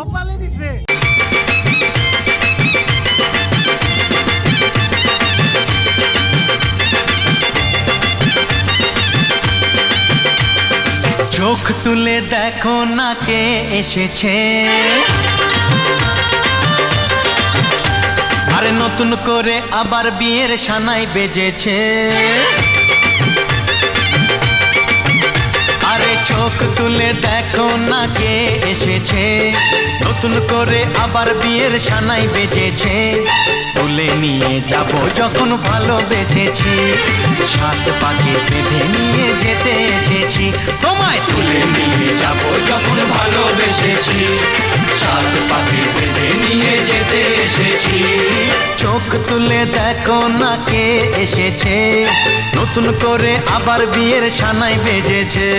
কপালে দিছে। চোখ তুলে দেখো না কে এসেছে, আরে নতুন করে আবার বিয়ের সানাই বেজেছে। আরে চোখ তুলে দেখো না কে এসেছে, নতুন করে আবার বিয়ের সানাই বেজেছে। তুলে নিয়ে যাব যখন ভালোবেসেছি, সাত পাকে বেঁধে নিয়ে যেতে এসেছি। তোমায় তুলে নিয়ে যাব যখন ভালোবেসেছি, সাত পাকে বেঁধে নিয়ে যেতে এসেছি। চোখ তুলে দেখো না কে এসেছে, নতুন করে আবার বিয়ের সানাই বেজেছে।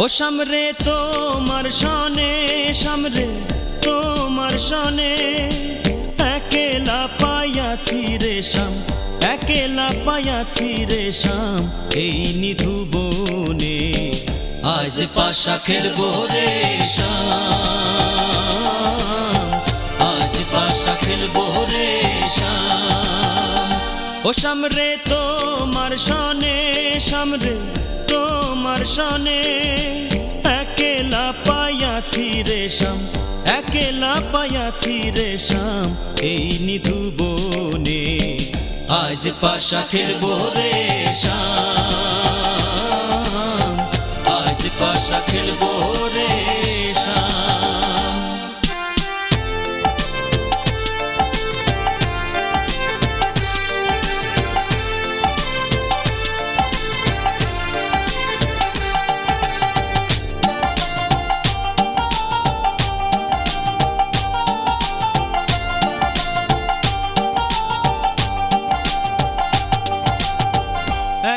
ও সামরে তোমার সনে, সামরে তোমার সনে, একেলা পাইয়াছি রে শাম, একেলা পাইয়াছি রে শাম, এই নিধু বনে আজ পাশা খেলবো রে শাম, আজ পাশা খেলবো রে শাম। ও সামরে তোমার সনে, সামরে তোমার সনে, একেলা পাইয়াছি রে শাম, একেলা পাইয়াছি রে শাম, এই নিধু বনে আজ পাশা খেলবো রে শাম, আজ পাশা খেলবো রে শাম।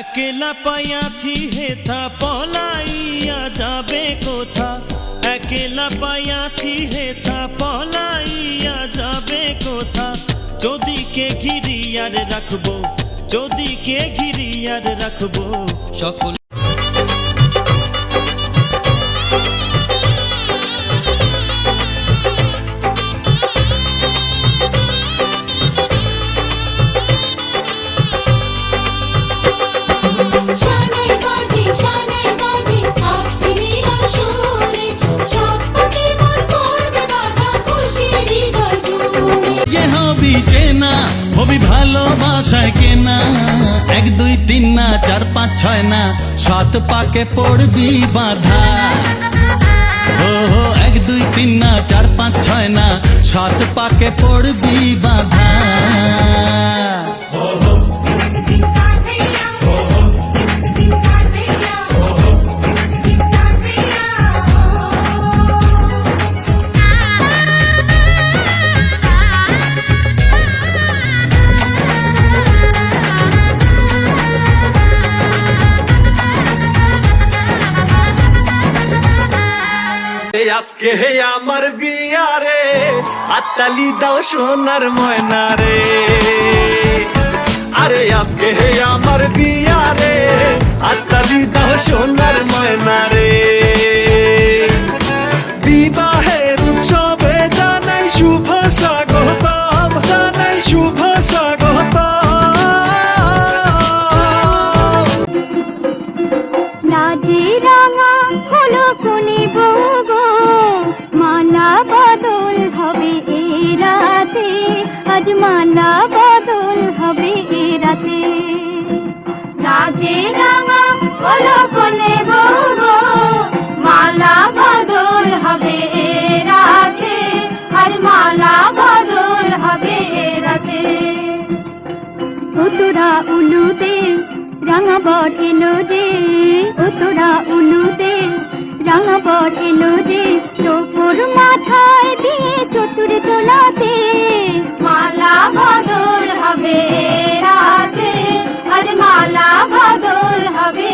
একেলা পাইয়াছি হেথা পলাইয়া যাবে কোথা, একেলা পাইয়াছি হেথা পলাইয়া যাবে কোথা। যদি কে ঘিরিয়ার রাখবো, যদি কে ঘিরিয়ার রাখবো সকল। চেনা হবি ভালোবাসায় কেনা, 1 2 3 না 4 5 6 না, 7 পাকে পড়বি বাঁধা। ও 1 2 3 না 4 5 6 না, 7 পাকে পড়বি বাঁধা। আজকে হে আমার বিয়ারে, হাততালি দাও সোনার ময়না রে। আরে আজকে হে আমার বিয়ারে, হাততালি দাও সোনার ময়না রে। বিবাহের উৎসবে জানাই শুভ স্বাগতম, জানাই শুভ স্বাগতম। লাজে রাঙা হলো কোনে বগো, মালা বদল হবে এ রাতে, আজ মালা বদল হবে এ রাতে। লাজে রাঙা হলো কোনে বগো, মালা বদল হবে এ রাতে, আজ মালা বদল হবে এ রাতে। তোরা উলুতে রাঙা বট এলো যে, তোরা উলুতে রাঙা বট এলো যে, তোর মাথায় দিয়ে চতুর তোলাতে, মালা বদল হবে রাতে, আজ মালা বদল হবে